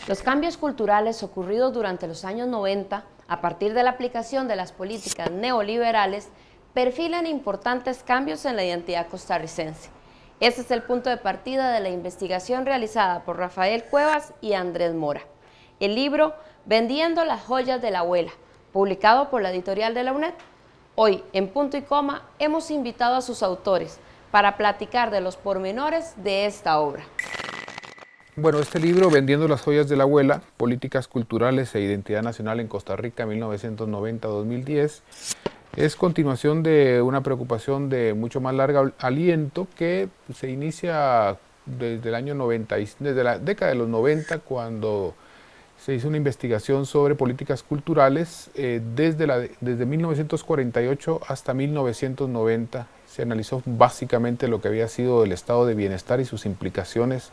Los cambios culturales ocurridos durante los años 90, a partir de la aplicación de las políticas neoliberales, perfilan importantes cambios en la identidad costarricense. Ese es el punto de partida de la investigación realizada por Rafael Cuevas y Andrés Mora. El libro Vendiendo las joyas de la abuela, publicado por la editorial de la UNED. Hoy, en Punto y Coma, hemos invitado a sus autores para platicar de los pormenores de esta obra. Bueno, este libro, Vendiendo las joyas de la abuela, Políticas culturales e identidad nacional en Costa Rica 1990-2010, es continuación de una preocupación de mucho más largo aliento que se inicia desde el año 90, desde la década de los 90, cuando se hizo una investigación sobre políticas culturales desde 1948 hasta 1990. Se analizó básicamente lo que había sido el estado de bienestar y sus implicaciones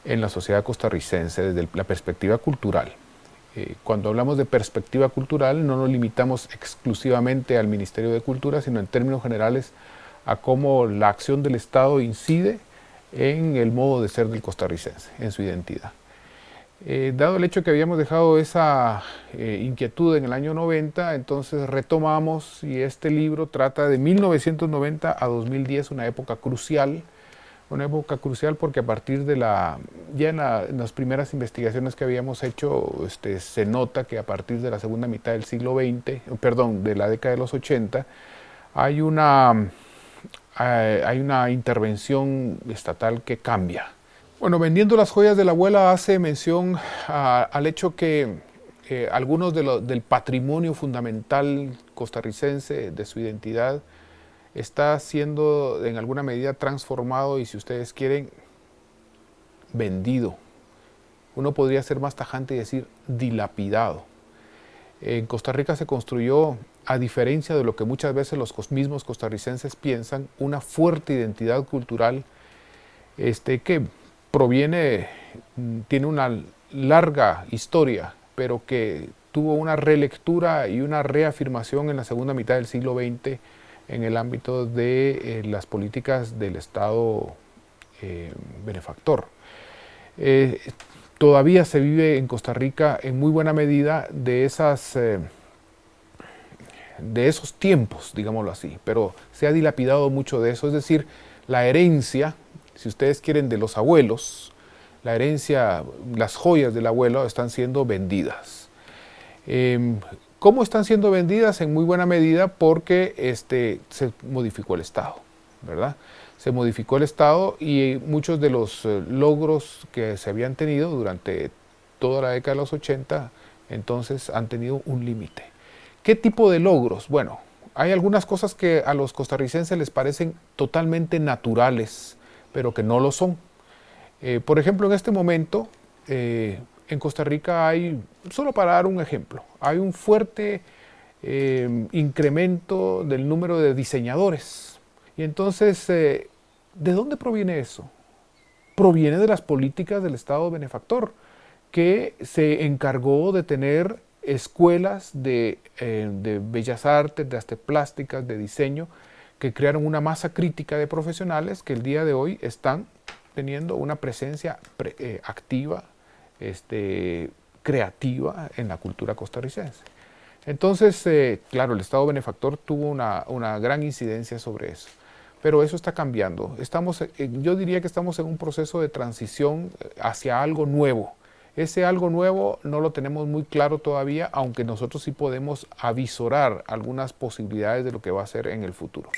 en la sociedad costarricense desde la perspectiva cultural. Cuando hablamos de perspectiva cultural no nos limitamos exclusivamente al Ministerio de Cultura, sino en términos generales a cómo la acción del Estado incide en el modo de ser del costarricense, en su identidad. Dado el hecho que habíamos dejado esa inquietud en el año 90, entonces retomamos y este libro trata de 1990 a 2010, una época crucial porque a partir de en las primeras investigaciones que habíamos hecho, se nota que a partir de la segunda mitad del siglo XX, de la década de los 80, hay una intervención estatal que cambia. Bueno, Vendiendo las joyas de la abuela hace mención al hecho que algunos del patrimonio fundamental costarricense, de su identidad, está siendo en alguna medida transformado y, si ustedes quieren, vendido. Uno podría ser más tajante y decir dilapidado. En Costa Rica se construyó, a diferencia de lo que muchas veces los mismos costarricenses piensan, una fuerte identidad cultural que tiene una larga historia, pero que tuvo una relectura y una reafirmación en la segunda mitad del siglo XX en el ámbito de las políticas del Estado benefactor. Todavía se vive en Costa Rica en muy buena medida de esos tiempos, digámoslo así, pero se ha dilapidado mucho de eso, es decir, la herencia, si ustedes quieren, de los abuelos, la herencia, las joyas del abuelo están siendo vendidas. ¿Cómo están siendo vendidas? En muy buena medida porque se modificó el Estado, ¿verdad? Se modificó el Estado y muchos de los logros que se habían tenido durante toda la década de los 80, entonces han tenido un límite. ¿Qué tipo de logros? Bueno, hay algunas cosas que a los costarricenses les parecen totalmente naturales, pero que no lo son. Por ejemplo, en este momento, en Costa Rica hay, solo para dar un ejemplo, hay un fuerte incremento del número de diseñadores. Y entonces, ¿de dónde proviene eso? Proviene de las políticas del Estado benefactor, que se encargó de tener escuelas de bellas artes, de artes plásticas, de diseño, que crearon una masa crítica de profesionales que el día de hoy están teniendo una presencia activa, creativa en la cultura costarricense. Entonces, claro, el Estado benefactor tuvo una gran incidencia sobre eso, pero eso está cambiando. Yo diría que estamos en un proceso de transición hacia algo nuevo. Ese algo nuevo no lo tenemos muy claro todavía, aunque nosotros sí podemos avisorar algunas posibilidades de lo que va a ser en el futuro.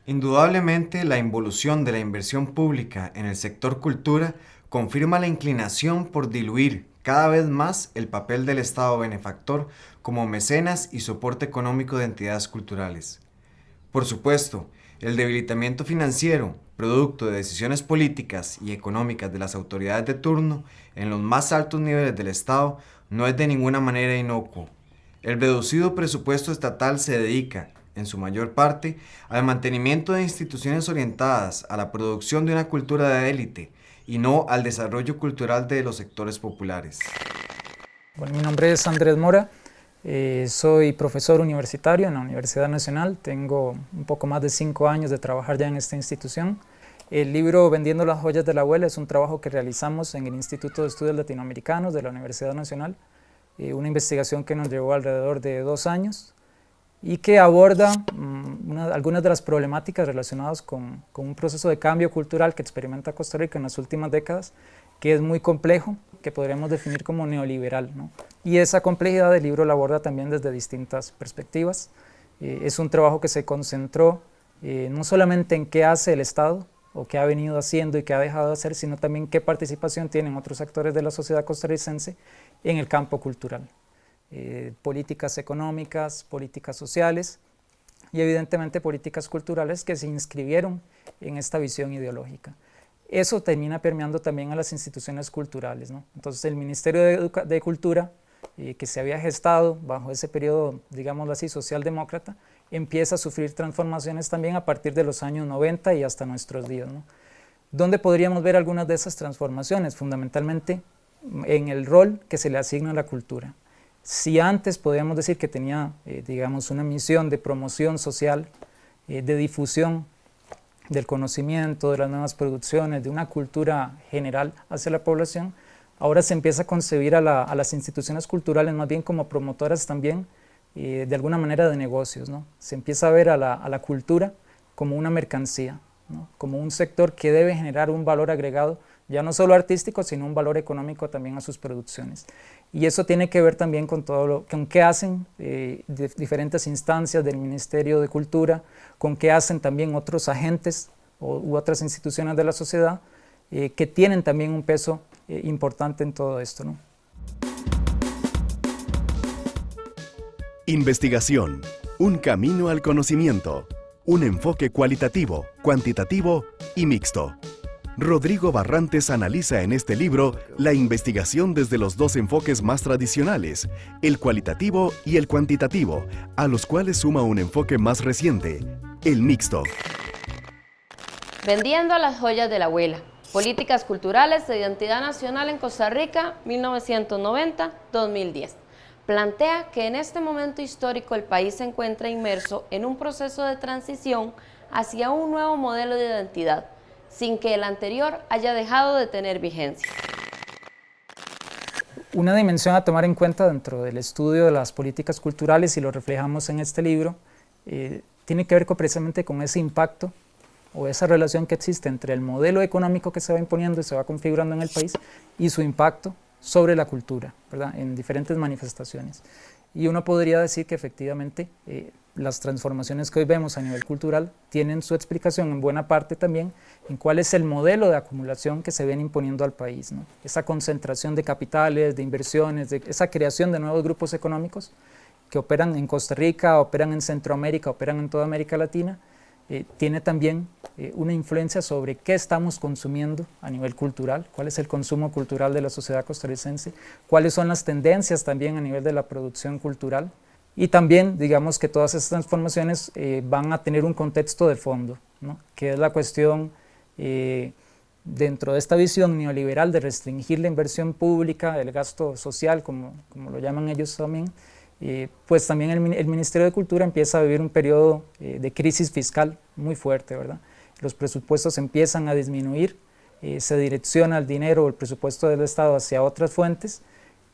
Indudablemente, la involución de la inversión pública en el sector cultura confirma la inclinación por diluir cada vez más el papel del Estado benefactor como mecenas y soporte económico de entidades culturales. Por supuesto, el debilitamiento financiero, producto de decisiones políticas y económicas de las autoridades de turno en los más altos niveles del Estado, no es de ninguna manera inocuo. El reducido presupuesto estatal se dedica, en su mayor parte, al mantenimiento de instituciones orientadas a la producción de una cultura de élite y no al desarrollo cultural de los sectores populares. Bueno, mi nombre es Andrés Mora, soy profesor universitario en la Universidad Nacional, tengo un poco más de 5 años de trabajar ya en esta institución El libro Vendiendo las joyas de la abuela es un trabajo que realizamos en el Instituto de Estudios Latinoamericanos de la Universidad Nacional, una investigación que nos llevó alrededor de 2 años y que aborda algunas de las problemáticas relacionadas con un proceso de cambio cultural que experimenta Costa Rica en las últimas décadas, que es muy complejo, que podríamos definir como neoliberal, ¿no? Y esa complejidad del libro la aborda también desde distintas perspectivas. Es un trabajo que se concentró no solamente en qué hace el Estado, o qué ha venido haciendo y qué ha dejado de hacer, sino también qué participación tienen otros actores de la sociedad costarricense en el campo cultural. Políticas económicas, políticas sociales y evidentemente políticas culturales que se inscribieron en esta visión ideológica. Eso termina permeando también a las instituciones culturales, ¿no? Entonces el Ministerio de Cultura, que se había gestado bajo ese periodo, digámoslo así, socialdemócrata, empieza a sufrir transformaciones también a partir de los años 90 y hasta nuestros días, ¿no? ¿Dónde podríamos ver algunas de esas transformaciones? Fundamentalmente en el rol que se le asigna a la cultura. Si antes podríamos decir que tenía, digamos, una misión de promoción social, de difusión del conocimiento, de las nuevas producciones, de una cultura general hacia la población, ahora se empieza a concebir a las instituciones culturales más bien como promotoras también, de alguna manera de negocios, ¿no? Se empieza a ver a la cultura como una mercancía, ¿no? Como un sector que debe generar un valor agregado, ya no solo artístico, sino un valor económico también a sus producciones. Y eso tiene que ver también con con qué hacen diferentes instancias del Ministerio de Cultura, con qué hacen también otros agentes u otras instituciones de la sociedad que tienen también un peso importante en todo esto, ¿no? Investigación, un camino al conocimiento, un enfoque cualitativo, cuantitativo y mixto. Rodrigo Barrantes analiza en este libro la investigación desde los 2 enfoques más tradicionales, el cualitativo y el cuantitativo, a los cuales suma un enfoque más reciente, el mixto. Vendiendo las joyas de la abuela. Políticas culturales de identidad nacional en Costa Rica, 1990-2010. Plantea que en este momento histórico el país se encuentra inmerso en un proceso de transición hacia un nuevo modelo de identidad, sin que el anterior haya dejado de tener vigencia. Una dimensión a tomar en cuenta dentro del estudio de las políticas culturales, y lo reflejamos en este libro, tiene que ver precisamente con ese impacto o esa relación que existe entre el modelo económico que se va imponiendo y se va configurando en el país y su impacto sobre la cultura, ¿verdad? En diferentes manifestaciones. Y uno podría decir que efectivamente las transformaciones que hoy vemos a nivel cultural tienen su explicación en buena parte también en cuál es el modelo de acumulación que se viene imponiendo al país, ¿no? Esa concentración de capitales, de inversiones, esa creación de nuevos grupos económicos que operan en Costa Rica, operan en Centroamérica, operan en toda América Latina, tiene también una influencia sobre qué estamos consumiendo a nivel cultural, cuál es el consumo cultural de la sociedad costarricense, cuáles son las tendencias también a nivel de la producción cultural, y también digamos que todas estas transformaciones van a tener un contexto de fondo, ¿no? Que es la cuestión dentro de esta visión neoliberal de restringir la inversión pública, el gasto social, como lo llaman ellos también. Pues también el Ministerio de Cultura empieza a vivir un periodo de crisis fiscal muy fuerte, ¿verdad? Los presupuestos empiezan a disminuir, se direcciona el dinero, el presupuesto del Estado hacia otras fuentes,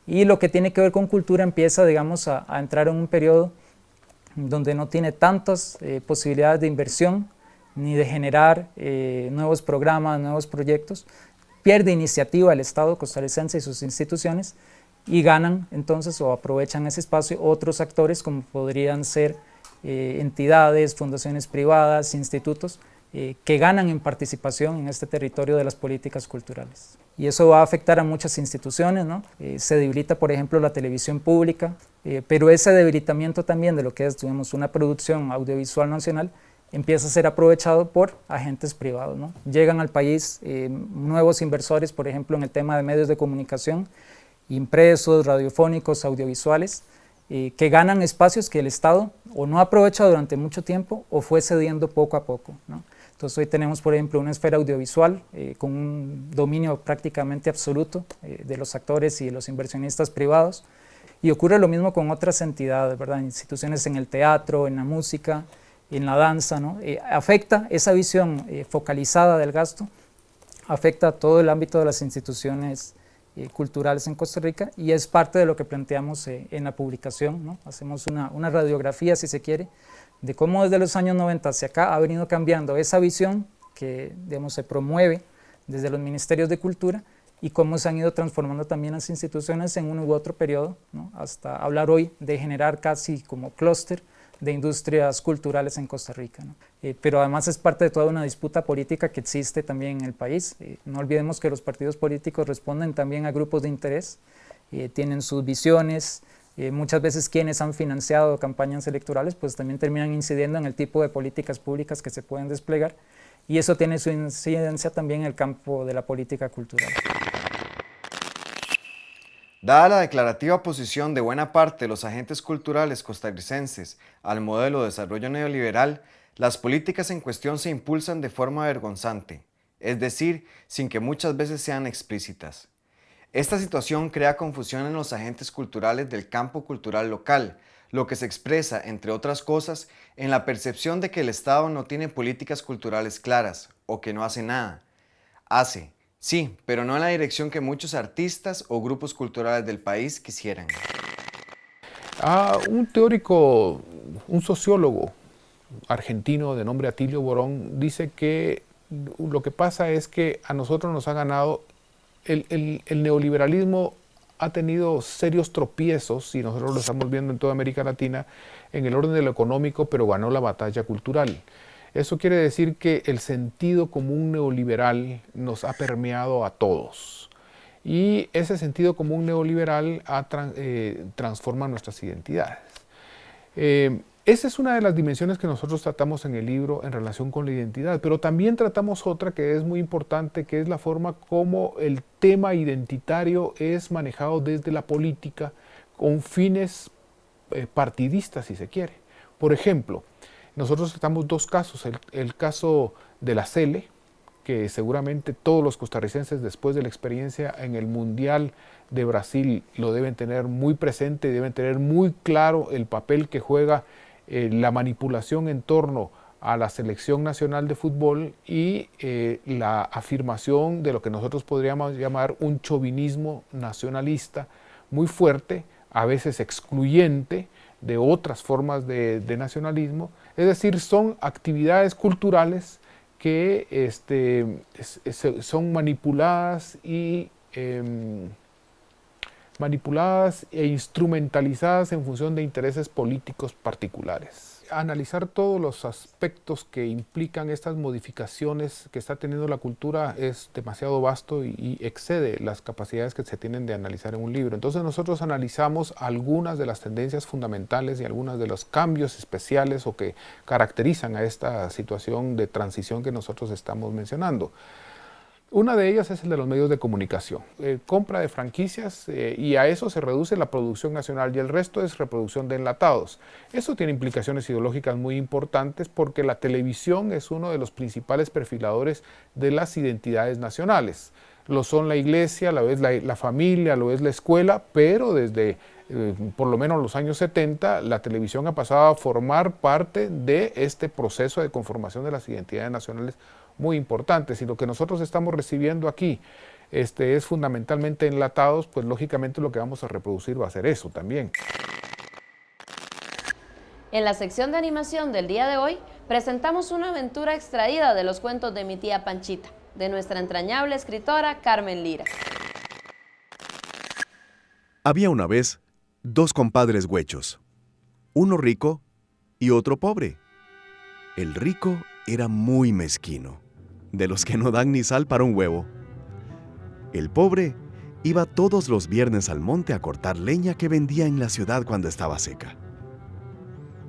y lo que tiene que ver con cultura empieza, digamos, a entrar en un periodo donde no tiene tantas posibilidades de inversión, ni de generar nuevos programas, nuevos proyectos. Pierde iniciativa el Estado costarricense y sus instituciones, y ganan entonces o aprovechan ese espacio otros actores como podrían ser entidades, fundaciones privadas, institutos que ganan en participación en este territorio de las políticas culturales. Y eso va a afectar a muchas instituciones, ¿no? Se debilita, por ejemplo, la televisión pública, pero ese debilitamiento también de lo que es, digamos, una producción audiovisual nacional empieza a ser aprovechado por agentes privados, ¿no? Llegan al país nuevos inversores, por ejemplo, en el tema de medios de comunicación, impresos, radiofónicos, audiovisuales, que ganan espacios que el Estado o no aprovecha durante mucho tiempo o fue cediendo poco a poco, ¿no? Entonces hoy tenemos, por ejemplo, una esfera audiovisual con un dominio prácticamente absoluto de los actores y de los inversionistas privados, y ocurre lo mismo con otras entidades, ¿verdad? Instituciones en el teatro, en la música, en la danza, ¿no? Afecta esa visión focalizada del gasto, afecta a todo el ámbito de las instituciones culturales en Costa Rica y es parte de lo que planteamos en la publicación, ¿no? Hacemos una radiografía, si se quiere, de cómo desde los años 90 hacia acá ha venido cambiando esa visión que, digamos, se promueve desde los ministerios de cultura y cómo se han ido transformando también las instituciones en uno u otro periodo, ¿no? Hasta hablar hoy de generar casi como clúster de industrias culturales en Costa Rica, ¿no? Pero además es parte de toda una disputa política que existe también en el país. No olvidemos que los partidos políticos responden también a grupos de interés, tienen sus visiones, muchas veces quienes han financiado campañas electorales pues también terminan incidiendo en el tipo de políticas públicas que se pueden desplegar y eso tiene su incidencia también en el campo de la política cultural. Dada la declarativa posición de buena parte de los agentes culturales costarricenses al modelo de desarrollo neoliberal, las políticas en cuestión se impulsan de forma vergonzante, es decir, sin que muchas veces sean explícitas. Esta situación crea confusión en los agentes culturales del campo cultural local, lo que se expresa, entre otras cosas, en la percepción de que el Estado no tiene políticas culturales claras o que no hace nada. Hace, sí, pero no en la dirección que muchos artistas o grupos culturales del país quisieran. Un teórico, un sociólogo argentino de nombre Atilio Borón, dice que lo que pasa es que a nosotros nos ha ganado, el neoliberalismo ha tenido serios tropiezos, y nosotros lo estamos viendo en toda América Latina, en el orden de lo económico, pero ganó la batalla cultural. Eso quiere decir que el sentido común neoliberal nos ha permeado a todos. Y ese sentido común neoliberal transforma nuestras identidades. Esa es una de las dimensiones que nosotros tratamos en el libro en relación con la identidad, pero también tratamos otra que es muy importante, que es la forma como el tema identitario es manejado desde la política con fines partidistas, si se quiere. Por ejemplo, nosotros tratamos dos casos, el caso de la Sele, que seguramente todos los costarricenses después de la experiencia en el Mundial de Brasil lo deben tener muy presente, deben tener muy claro el papel que juega la manipulación en torno a la selección nacional de fútbol y la afirmación de lo que nosotros podríamos llamar un chauvinismo nacionalista muy fuerte, a veces excluyente de otras formas de nacionalismo. Es decir, son actividades culturales que son manipuladas e instrumentalizadas en función de intereses políticos particulares. Analizar todos los aspectos que implican estas modificaciones que está teniendo la cultura es demasiado vasto y excede las capacidades que se tienen de analizar en un libro. Entonces nosotros analizamos algunas de las tendencias fundamentales y algunos de los cambios especiales o que caracterizan a esta situación de transición que nosotros estamos mencionando. Una de ellas es el de los medios de comunicación, compra de franquicias y a eso se reduce la producción nacional y el resto es reproducción de enlatados. Eso tiene implicaciones ideológicas muy importantes porque la televisión es uno de los principales perfiladores de las identidades nacionales. Lo son la iglesia, lo es la familia, lo es la escuela, pero desde por lo menos los años 70 la televisión ha pasado a formar parte de este proceso de conformación de las identidades nacionales muy importantes, y lo que nosotros estamos recibiendo aquí es fundamentalmente enlatados, pues lógicamente lo que vamos a reproducir va a ser eso también. En la sección de animación del día de hoy presentamos una aventura extraída de los cuentos de mi tía Panchita, de nuestra entrañable escritora Carmen Lira. Había una vez dos compadres huechos, uno rico y otro pobre. El rico era muy mezquino, de los que no dan ni sal para un huevo. El pobre iba todos los viernes al monte a cortar leña que vendía en la ciudad cuando estaba seca.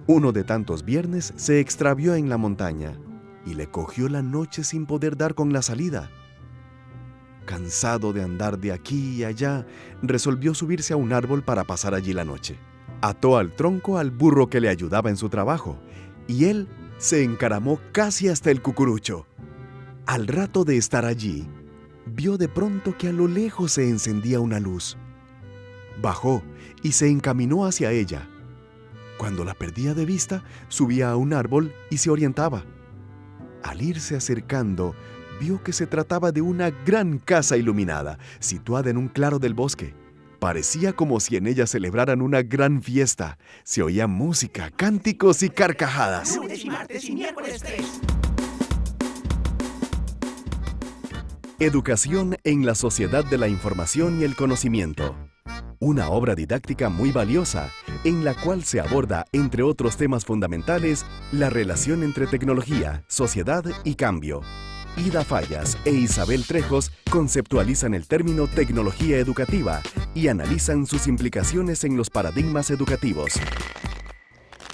Uno de tantos viernes se extravió en la montaña y le cogió la noche sin poder dar con la salida. Cansado de andar de aquí y allá, resolvió subirse a un árbol para pasar allí la noche. Ató al tronco al burro que le ayudaba en su trabajo y él se encaramó casi hasta el cucurucho. Al rato de estar allí, vio de pronto que a lo lejos se encendía una luz. Bajó y se encaminó hacia ella. Cuando la perdía de vista, subía a un árbol y se orientaba. Al irse acercando, vio que se trataba de una gran casa iluminada, situada en un claro del bosque. Parecía como si en ella celebraran una gran fiesta. Se oía música, cánticos y carcajadas. Lunes y martes y miércoles 3. Educación en la sociedad de la información y el conocimiento. Una obra didáctica muy valiosa, en la cual se aborda, entre otros temas fundamentales, la relación entre tecnología, sociedad y cambio. Ida Fallas e Isabel Trejos conceptualizan el término tecnología educativa y analizan sus implicaciones en los paradigmas educativos.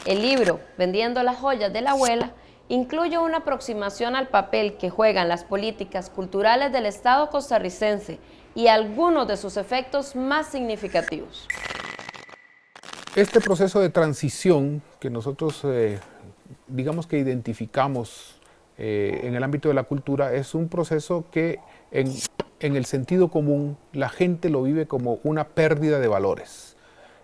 El libro Vendiendo las joyas de la abuela incluye una aproximación al papel que juegan las políticas culturales del Estado costarricense y algunos de sus efectos más significativos. Este proceso de transición que nosotros, digamos que identificamos en el ámbito de la cultura, es un proceso que en el sentido común la gente lo vive como una pérdida de valores.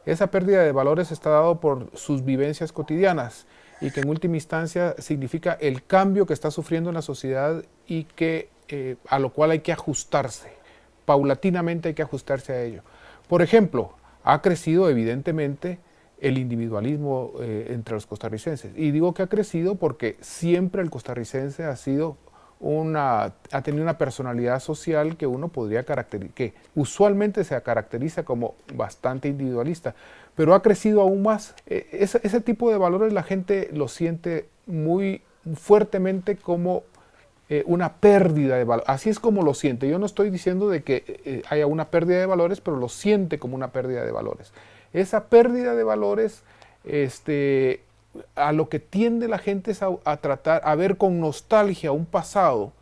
Esa pérdida de valores está dado por sus vivencias cotidianas y que en última instancia significa el cambio que está sufriendo en la sociedad y que, a lo cual hay que ajustarse. Paulatinamente hay que ajustarse a ello. Por ejemplo, ha crecido evidentemente el individualismo entre los costarricenses. Y digo que ha crecido porque siempre el costarricense ha tenido una personalidad social que uno podría caracterizar, que usualmente se caracteriza como bastante individualista, pero ha crecido aún más. Ese tipo de valores la gente lo siente muy fuertemente como una pérdida de valor. Así es como lo siente. Yo no estoy diciendo de que haya una pérdida de valores, pero lo siente como una pérdida de valores. Esa pérdida de valores, a lo que tiende la gente es a tratar, a ver con nostalgia un pasado,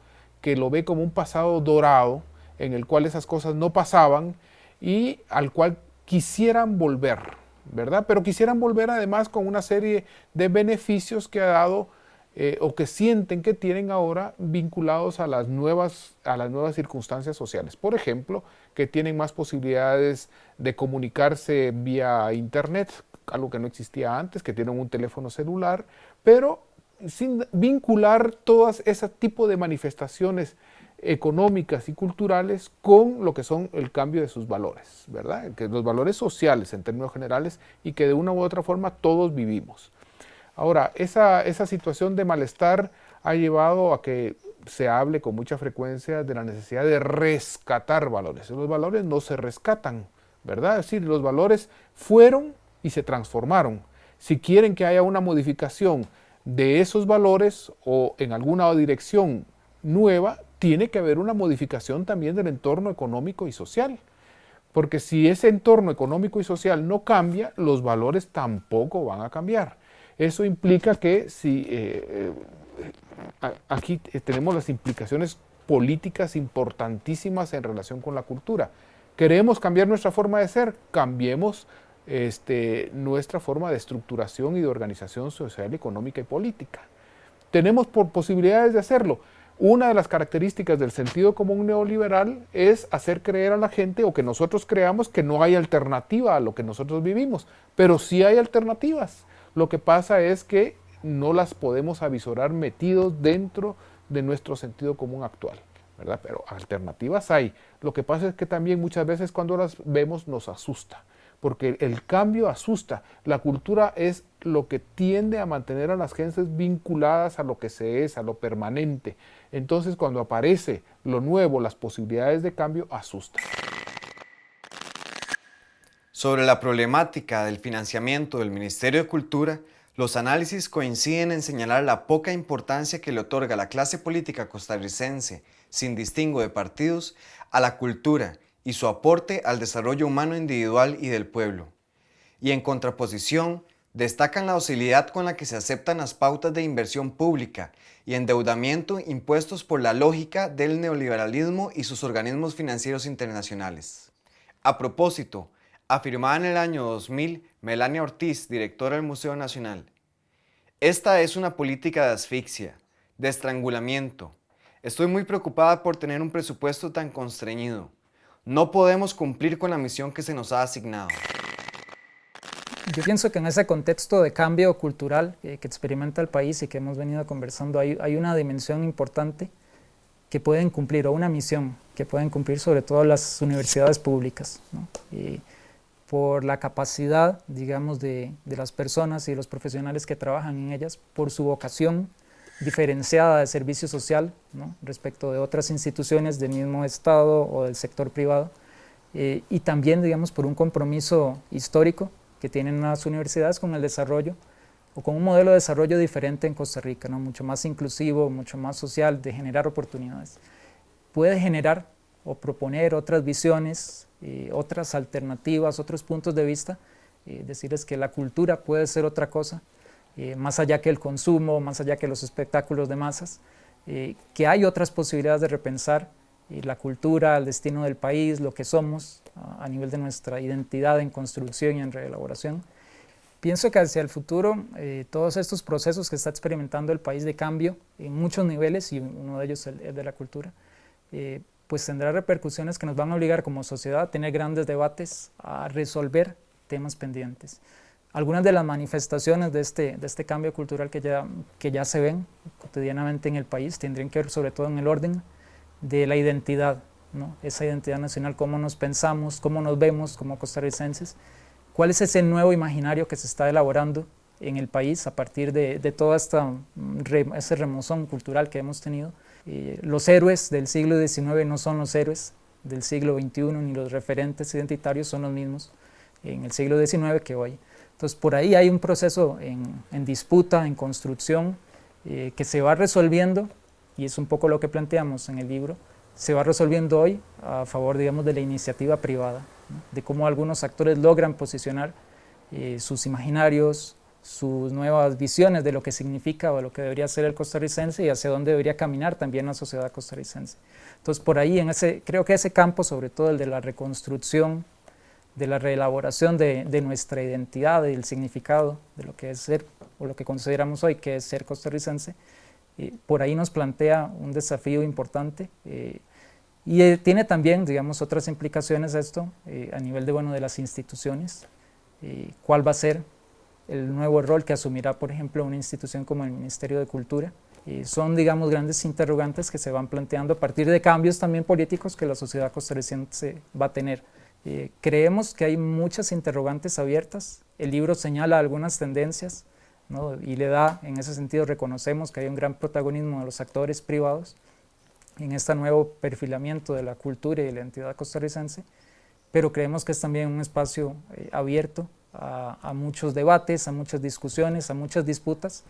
que lo ve como un pasado dorado, en el cual esas cosas no pasaban y al cual quisieran volver, ¿verdad? Pero quisieran volver además con una serie de beneficios que ha dado o que sienten que tienen ahora vinculados a las nuevas circunstancias sociales. Por ejemplo, que tienen más posibilidades de comunicarse vía internet, algo que no existía antes, que tienen un teléfono celular, pero sin vincular todas ese tipo de manifestaciones económicas y culturales con lo que son el cambio de sus valores, ¿verdad? Que los valores sociales en términos generales y que de una u otra forma todos vivimos. Ahora, esa situación de malestar ha llevado a que se hable con mucha frecuencia de la necesidad de rescatar valores. Los valores no se rescatan, ¿verdad? Es decir, los valores fueron y se transformaron. Si quieren que haya una modificación de esos valores o en alguna dirección nueva, tiene que haber una modificación también del entorno económico y social. Porque si ese entorno económico y social no cambia, los valores tampoco van a cambiar. Eso implica que si aquí tenemos las implicaciones políticas importantísimas en relación con la cultura. ¿Queremos cambiar nuestra forma de ser? Cambiemos nuestra forma de estructuración y de organización social, económica y política. Tenemos posibilidades de hacerlo. Una de las características del sentido común neoliberal es hacer creer a la gente o que nosotros creamos que no hay alternativa a lo que nosotros vivimos, pero sí hay alternativas. Lo que pasa es que no las podemos avisorar metidos dentro de nuestro sentido común actual, ¿verdad? Pero alternativas hay. Lo que pasa es que también muchas veces cuando las vemos nos asusta, porque el cambio asusta. La cultura es lo que tiende a mantener a las gentes vinculadas a lo que se es, a lo permanente. Entonces, cuando aparece lo nuevo, las posibilidades de cambio asustan. Sobre la problemática del financiamiento del Ministerio de Cultura, los análisis coinciden en señalar la poca importancia que le otorga la clase política costarricense, sin distingo de partidos, a la cultura y su aporte al desarrollo humano individual y del pueblo. Y en contraposición, destacan la docilidad con la que se aceptan las pautas de inversión pública y endeudamiento impuestos por la lógica del neoliberalismo y sus organismos financieros internacionales. A propósito, afirmaba en el año 2000 Melania Ortiz, directora del Museo Nacional: esta es una política de asfixia, de estrangulamiento. Estoy muy preocupada por tener un presupuesto tan constreñido. No podemos cumplir con la misión que se nos ha asignado. Yo pienso que en ese contexto de cambio cultural que experimenta el país y que hemos venido conversando, hay una dimensión importante que pueden cumplir, o una misión que pueden cumplir sobre todo las universidades públicas, ¿no? Por la capacidad, digamos, de las personas y de los profesionales que trabajan en ellas, por su vocación diferenciada de servicio social, ¿no? Respecto de otras instituciones del mismo Estado o del sector privado, y también, digamos, por un compromiso histórico que tienen las universidades con el desarrollo o con un modelo de desarrollo diferente en Costa Rica, ¿no? Mucho más inclusivo, mucho más social, de generar oportunidades. Puede generar o proponer otras visiones, otras alternativas, otros puntos de vista, decirles que la cultura puede ser otra cosa, más allá que el consumo, más allá que los espectáculos de masas, que hay otras posibilidades de repensar la cultura, el destino del país, lo que somos a nivel de nuestra identidad en construcción y en reelaboración. Pienso que hacia el futuro todos estos procesos que está experimentando el país de cambio en muchos niveles, y uno de ellos es el de la cultura, pues tendrá repercusiones que nos van a obligar como sociedad a tener grandes debates, a resolver temas pendientes. Algunas de las manifestaciones de este cambio cultural que ya se ven cotidianamente en el país tendrían que ver sobre todo en el orden de la identidad, ¿no? Esa identidad nacional, cómo nos pensamos, cómo nos vemos como costarricenses, cuál es ese nuevo imaginario que se está elaborando en el país a partir de toda ese remozón cultural que hemos tenido. Los héroes del siglo XIX no son los héroes del siglo XXI, ni los referentes identitarios son los mismos en el siglo XIX que hoy. Entonces, por ahí hay un proceso en disputa, en construcción, que se va resolviendo, y es un poco lo que planteamos en el libro, se va resolviendo hoy a favor, digamos, de la iniciativa privada, ¿no? De cómo algunos actores logran posicionar sus imaginarios, sus nuevas visiones de lo que significa o de lo que debería ser el costarricense y hacia dónde debería caminar también la sociedad costarricense. Entonces, por ahí, creo que ese campo, sobre todo el de la reconstrucción, de la reelaboración de nuestra identidad y el significado de lo que es ser, o lo que consideramos hoy que es ser costarricense, por ahí nos plantea un desafío importante, y tiene también, digamos, otras implicaciones esto a nivel de las instituciones. ¿Cuál va a ser el nuevo rol que asumirá, por ejemplo, una institución como el Ministerio de Cultura? Son, digamos, grandes interrogantes que se van planteando a partir de cambios también políticos que la sociedad costarricense va a tener. Creemos que hay muchas interrogantes abiertas. El libro señala algunas tendencias, ¿no? Y le da, en ese sentido, reconocemos que hay un gran protagonismo de los actores privados en este nuevo perfilamiento de la cultura y de la identidad costarricense, pero creemos que es también un espacio abierto a muchos debates, a muchas discusiones, a muchas disputas,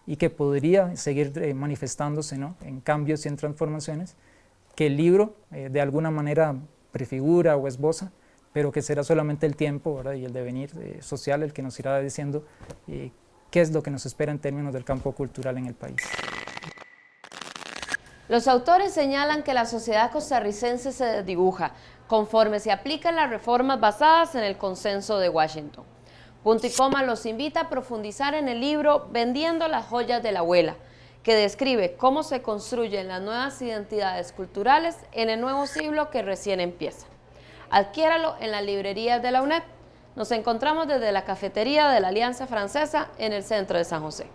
y que podría seguir manifestándose, ¿no? En cambios y en transformaciones, que el libro de alguna manera prefigura o esboza, pero que será solamente el tiempo, ¿verdad? Y el devenir social el que nos irá diciendo qué es lo que nos espera en términos del campo cultural en el país. Los autores señalan que la sociedad costarricense se desdibuja conforme se aplican las reformas basadas en el consenso de Washington. Punto y Coma los invita a profundizar en el libro Vendiendo las joyas de la abuela, que describe cómo se construyen las nuevas identidades culturales en el nuevo siglo que recién empieza. Adquiéralo en las librerías de la UNED. Nos encontramos desde la cafetería de la Alianza Francesa en el centro de San José.